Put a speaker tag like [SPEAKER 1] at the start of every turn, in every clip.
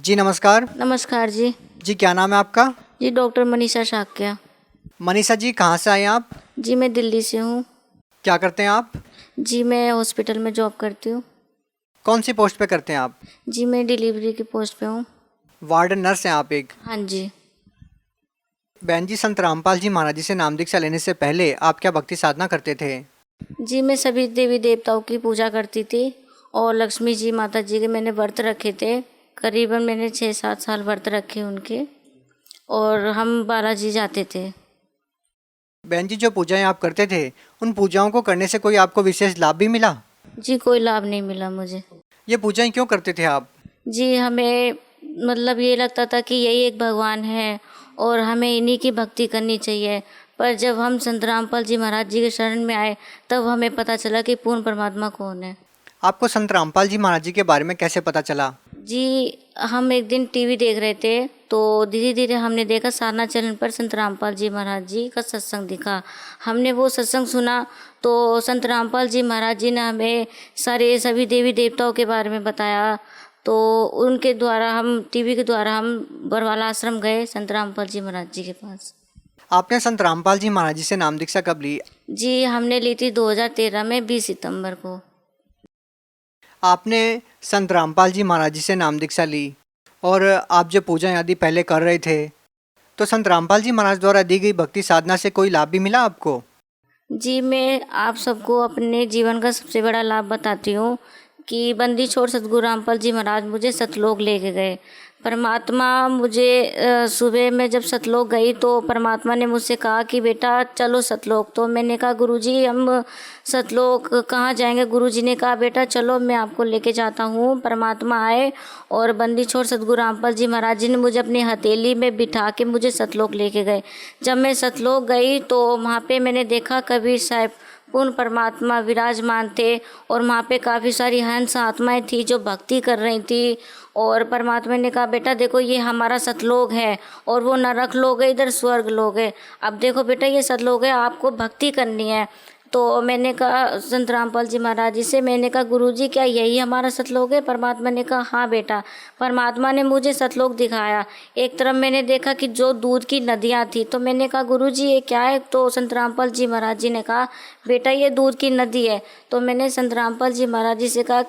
[SPEAKER 1] जी नमस्कार।
[SPEAKER 2] नमस्कार जी।
[SPEAKER 1] जी क्या नाम है आपका?
[SPEAKER 2] जी डॉक्टर मनीषा शाक्या।
[SPEAKER 1] मनीषा जी कहाँ से आए हैं आप?
[SPEAKER 2] जी मैं दिल्ली से हूँ।
[SPEAKER 1] क्या करते हैं आप?
[SPEAKER 2] जी मैं हॉस्पिटल में जॉब करती हूँ।
[SPEAKER 1] कौन सी पोस्ट पे करते हैं आप?
[SPEAKER 2] जी मैं डिलीवरी की पोस्ट पे हूँ।
[SPEAKER 1] वार्डन नर्स हैं आप एक?
[SPEAKER 2] हाँ जी।
[SPEAKER 1] बहन जी, संत रामपाल जी महाराज जी से नाम दीक्षा लेने से पहले आप क्या भक्ति साधना करते थे?
[SPEAKER 2] जी मैं सभी देवी देवताओं की पूजा करती थी और लक्ष्मी जी माता जी के मैंने व्रत रखे थे। करीबन मैंने 6-7 साल व्रत रखे उनके, और हम बालाजी जाते थे।
[SPEAKER 1] बहन जी, जो पूजाएं आप करते थे उन पूजाओं को करने से कोई आपको विशेष लाभ भी मिला?
[SPEAKER 2] जी कोई लाभ नहीं मिला मुझे।
[SPEAKER 1] ये पूजाएं क्यों करते थे आप?
[SPEAKER 2] जी हमें मतलब ये लगता था कि यही एक भगवान है और हमें इन्हीं की भक्ति करनी चाहिए। पर जब हम संत रामपाल जी महाराज जी के शरण में आए तब हमें पता चला कि पूर्ण परमात्मा कौन है।
[SPEAKER 1] आपको संत रामपाल जी महाराज जी के बारे में कैसे पता चला?
[SPEAKER 2] जी हम एक दिन टीवी देख रहे थे तो धीरे धीरे हमने देखा सारना चैनल पर संत रामपाल जी महाराज जी का सत्संग दिखा। हमने वो सत्संग सुना तो संत रामपाल जी महाराज जी ने हमें सभी देवी देवताओं के बारे में बताया। तो उनके द्वारा हम टीवी के द्वारा हम बरवाला आश्रम गए संत रामपाल जी महाराज जी के पास।
[SPEAKER 1] आपने संत रामपाल जी महाराज जी से नाम दीक्षा कब ली?
[SPEAKER 2] जी हमने ली थी 2013 में 20 सितंबर को।
[SPEAKER 1] आपने संत रामपाल जी महाराज जी से नाम दीक्षा ली और आप जब पूजा आदि पहले कर रहे थे तो संत रामपाल जी महाराज द्वारा दी गई भक्ति साधना से कोई लाभ भी मिला आपको?
[SPEAKER 2] जी मैं आप सबको अपने जीवन का सबसे बड़ा लाभ बताती हूँ कि बंदी छोड़ सतगुरु रामपाल जी महाराज मुझे सतलोक लेके गए। परमात्मा मुझे सुबह में जब सतलोक गई तो परमात्मा ने मुझसे कहा कि बेटा चलो सतलोक। तो मैंने कहा गुरुजी हम सतलोक कहाँ जाएंगे? गुरुजी ने कहा बेटा चलो मैं आपको लेके जाता हूँ। परमात्मा आए और बंदी छोड़ सतगुरु रामपाल जी महाराज जी ने मुझे अपनी हथेली में बिठा के मुझे सतलोक लेके गए। जब मैं सतलोक गई तो वहाँ पे मैंने देखा कबीर साहब पूर्ण परमात्मा विराजमान थे और वहाँ पे काफ़ी सारी हंस आत्माएं थी जो भक्ति कर रही थी। और परमात्मा ने कहा बेटा देखो ये हमारा सतलोक है और वो नरक लोक है, इधर स्वर्ग लोक है। अब देखो बेटा ये सतलोक है, आपको भक्ति करनी है। तो मैंने कहा संत रामपाल जी महाराज जी से, मैंने कहा गुरुजी क्या यही हमारा सतलोक है? परमात्मा ने कहा हाँ बेटा। परमात्मा ने मुझे सतलोक दिखाया। एक तरफ मैंने देखा कि जो दूध की नदियाँ थी तो मैंने कहा गुरुजी ये क्या है? तो संत रामपाल जी महाराज जी ने कहा बेटा ये दूध की नदी है। तो मैंने संत रामपाल जी महाराज जी से कहा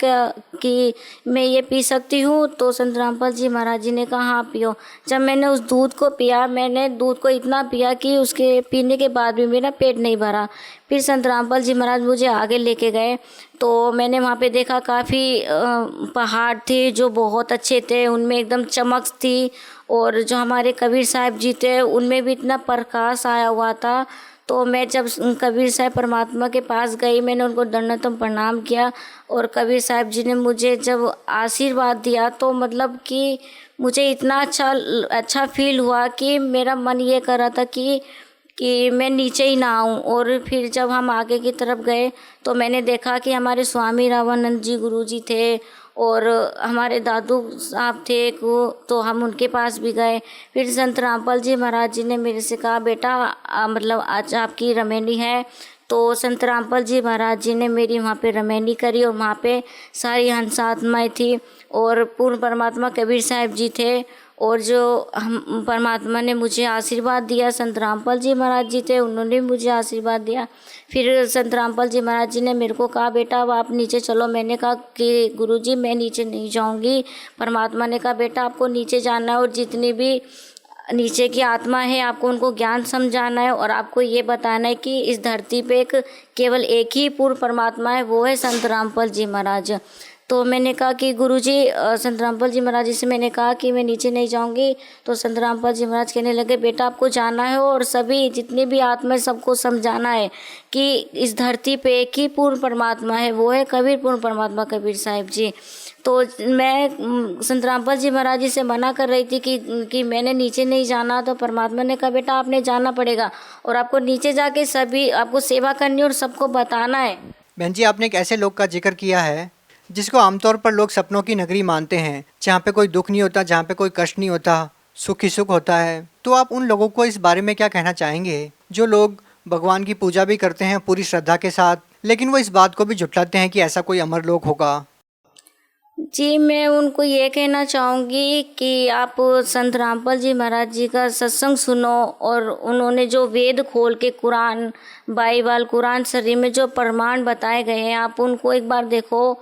[SPEAKER 2] कि मैं ये पी सकती हूँ? तो संत रामपाल जी महाराज जी ने कहा हाँ पियो। जब मैंने उस दूध को पिया, मैंने दूध को इतना पिया कि उसके पीने के बाद भी मेरा पेट नहीं भरा। फिर संत रामपाल जी महाराज मुझे आगे लेके गए तो मैंने वहाँ पे देखा काफ़ी पहाड़ थे जो बहुत अच्छे थे, उनमें एकदम चमक थी। और जो हमारे कबीर साहब जी थे उनमें भी इतना प्रकाश आया हुआ था। तो मैं जब कबीर साहब परमात्मा के पास गई, मैंने उनको दंडवत प्रणाम किया और कबीर साहब जी ने मुझे जब आशीर्वाद दिया तो मतलब कि मुझे इतना अच्छा फील हुआ कि मेरा मन ये कर रहा था कि मैं नीचे ही ना आऊँ। और फिर जब हम आगे की तरफ गए तो मैंने देखा कि हमारे स्वामी रामानंद जी गुरुजी थे और हमारे दादू साहब थे एक, तो हम उनके पास भी गए। फिर संत रामपाल जी महाराज जी ने मेरे से कहा बेटा मतलब आज आपकी रमैनी है। तो संत रामपाल जी महाराज जी ने मेरी वहाँ पे रमैनी करी और वहाँ पे सारी हंस आत्माएँ थी और पूर्ण परमात्मा कबीर साहब जी थे। और जो हम परमात्मा ने मुझे आशीर्वाद दिया, संत रामपाल जी महाराज जी थे उन्होंने मुझे आशीर्वाद दिया। फिर संत रामपाल जी महाराज जी ने मेरे को कहा बेटा अब आप नीचे चलो। मैंने कहा कि गुरुजी मैं नीचे नहीं जाऊंगी। परमात्मा ने कहा बेटा आपको नीचे जाना है और जितनी भी नीचे की आत्मा है आपको उनको ज्ञान समझाना है और आपको ये बताना है कि इस धरती पे केवल एक ही पूर्ण परमात्मा है, वो है संत रामपाल जी महाराज। तो मैंने कहा कि गुरुजी संत रामपाल जी महाराज जी से मैंने कहा कि मैं नीचे नहीं जाऊंगी। तो संत रामपाल जी महाराज कहने लगे बेटा आपको जाना है और सभी जितने भी आत्माएं सबको समझाना है कि इस धरती पे एक ही पूर्ण परमात्मा है, वो है कबीर पूर्ण परमात्मा कबीर साहिब जी। तो मैं संत रामपाल जी महाराज जी से मना कर रही थी कि मैंने नीचे नहीं जाना। तो परमात्मा ने कहा बेटा आपने जाना पड़ेगा और आपको नीचे जाके सभी आपको सेवा करनी और सबको बताना है।
[SPEAKER 1] बहन जी, आपने एक ऐसे लोग का जिक्र किया है जिसको आमतौर पर लोग सपनों की नगरी मानते हैं, जहाँ पे कोई दुख नहीं होता, जहाँ पे कोई कष्ट नहीं होता, सुख ही सुख होता है। तो आप उन लोगों को इस बारे में क्या कहना चाहेंगे जो लोग भगवान की पूजा भी करते हैं पूरी श्रद्धा के साथ, लेकिन वो इस बात को भी झुठलाते हैं कि ऐसा कोई अमर लोक होगा?
[SPEAKER 2] जी, मैं उनको ये कहना चाहूँगी कि आप संत रामपाल जी महाराज जी का सत्संग सुनो, और उन्होंने जो वेद खोल के कुरान, बाइबल, कुरान शरीफ में जो प्रमाण बताए गए हैं, आप उनको एक बार देखो।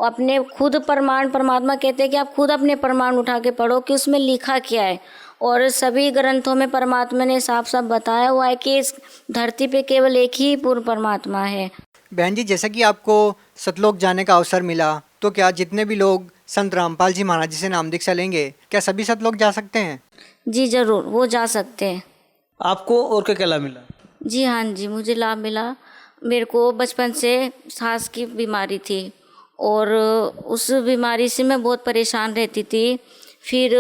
[SPEAKER 2] अपने खुद प्रमाण, परमात्मा कहते हैं कि आप खुद अपने प्रमाण उठा के पढ़ो कि उसमें लिखा क्या है। और सभी ग्रंथों में परमात्मा ने साफ साफ बताया हुआ है कि इस धरती पे केवल एक ही पूर्ण परमात्मा है।
[SPEAKER 1] बहन जी, जैसा कि आपको सतलोक जाने का अवसर मिला, तो क्या जितने भी लोग संत रामपाल जी महाराज जी से नाम दीक्षा लेंगे, क्या सभी सतलोक जा सकते हैं?
[SPEAKER 2] जी ज़रूर, वो जा सकते हैं।
[SPEAKER 3] आपको और क्या क्या लाभ मिला?
[SPEAKER 2] जी हाँ जी, मुझे लाभ मिला। मेरे को बचपन से सांस की बीमारी थी, और उस बीमारी से मैं बहुत परेशान रहती थी। फिर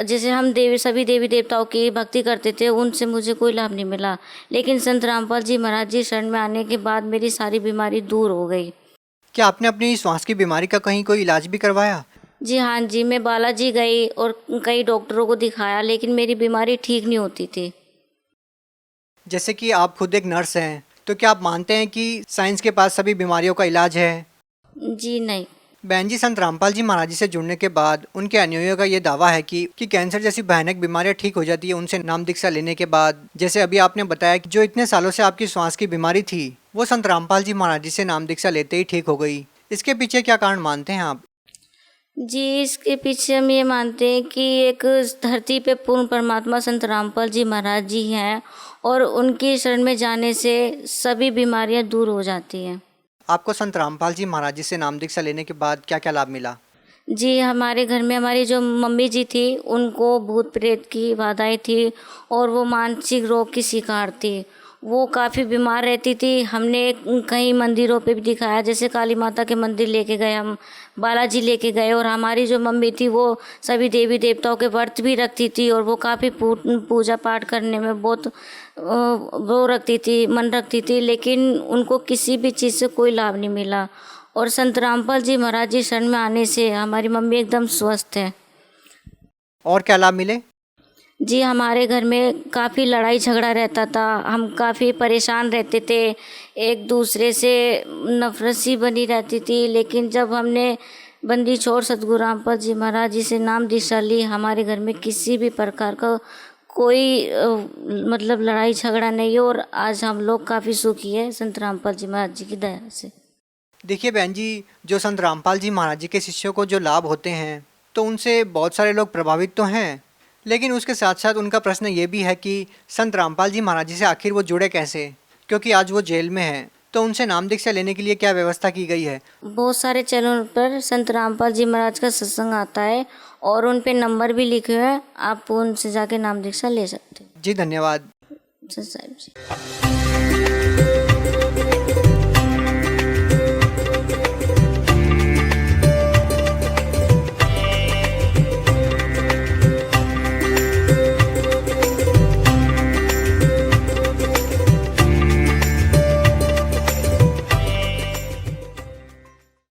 [SPEAKER 2] जैसे हम सभी देवी देवताओं की भक्ति करते थे, उनसे मुझे कोई लाभ नहीं मिला। लेकिन संत रामपाल जी महाराज जी शरण में आने के बाद मेरी सारी बीमारी दूर हो गई।
[SPEAKER 1] क्या आपने अपनी श्वास की बीमारी का कहीं कोई इलाज भी करवाया?
[SPEAKER 2] जी हाँ जी, मैं बालाजी गई और कई डॉक्टरों को दिखाया, लेकिन मेरी बीमारी ठीक नहीं होती थी।
[SPEAKER 1] जैसे कि आप खुद एक नर्स हैं, तो क्या आप मानते हैं कि साइंस के पास सभी बीमारियों का इलाज है?
[SPEAKER 2] जी नहीं।
[SPEAKER 1] बहन जी, संत रामपाल जी महाराज जी से जुड़ने के बाद उनके अनुयायियों का ये दावा है कि कैंसर जैसी भयानक बीमारियां ठीक हो जाती है उनसे नाम दीक्षा लेने के बाद। जैसे अभी आपने बताया कि जो इतने सालों से आपकी श्वास की बीमारी थी, वो संत रामपाल जी महाराज जी से नाम दीक्षा लेते ही ठीक हो गई। इसके पीछे क्या कारण मानते हैं आप?
[SPEAKER 2] जी, इसके पीछे हम ये मानते हैं कि एक धरती पे पूर्ण परमात्मा संत रामपाल जी महाराज जी हैं, और उनकी शरण में जाने से सभी बीमारियां दूर हो जाती हैं।
[SPEAKER 1] आपको संत रामपाल जी महाराज जी से नाम दीक्षा लेने के बाद क्या क्या लाभ मिला?
[SPEAKER 2] जी, हमारे घर में हमारी जो मम्मी जी थी, उनको भूत प्रेत की बाधाएं थी, और वो मानसिक रोग की शिकार थी। वो काफ़ी बीमार रहती थी। हमने कई मंदिरों पे भी दिखाया, जैसे काली माता के मंदिर लेके गए, हम बालाजी लेके गए। और हमारी जो मम्मी थी, वो सभी देवी देवताओं के व्रत भी रखती थी, और वो काफ़ी पूजा पाठ करने में बहुत वो रखती थी, मन रखती थी। लेकिन उनको किसी भी चीज़ से कोई लाभ नहीं मिला। और संत रामपाल जी महाराज जी शरण में आने से हमारी मम्मी एकदम स्वस्थ है।
[SPEAKER 1] और क्या लाभ मिले?
[SPEAKER 2] जी, हमारे घर में काफ़ी लड़ाई झगड़ा रहता था, हम काफ़ी परेशान रहते थे, एक दूसरे से नफरत सी बनी रहती थी। लेकिन जब हमने बंदी छोड़ सतगुरु रामपाल जी महाराज जी से नाम दीक्षा ली, हमारे घर में किसी भी प्रकार का कोई मतलब लड़ाई झगड़ा नहीं है, और आज हम लोग काफ़ी सुखी है संत रामपाल जी महाराज जी की दया से।
[SPEAKER 1] देखिए बहन जी, जो संत रामपाल जी महाराज जी के शिष्यों को जो लाभ होते हैं, तो उनसे बहुत सारे लोग प्रभावित तो हैं, लेकिन उसके साथ साथ उनका प्रश्न ये भी है कि संत रामपाल जी महाराज जी से आखिर वो जुड़े कैसे, क्योंकि आज वो जेल में हैं। तो उनसे नाम दीक्षा लेने के लिए क्या व्यवस्था की गई है?
[SPEAKER 2] बहुत सारे चैनल पर संत रामपाल जी महाराज का सत्संग आता है, और उन पे नंबर भी लिखे हुए हैं, आप उनसे जाके नाम दीक्षा ले सकते हो।
[SPEAKER 1] जी धन्यवाद।
[SPEAKER 2] साहिब जी।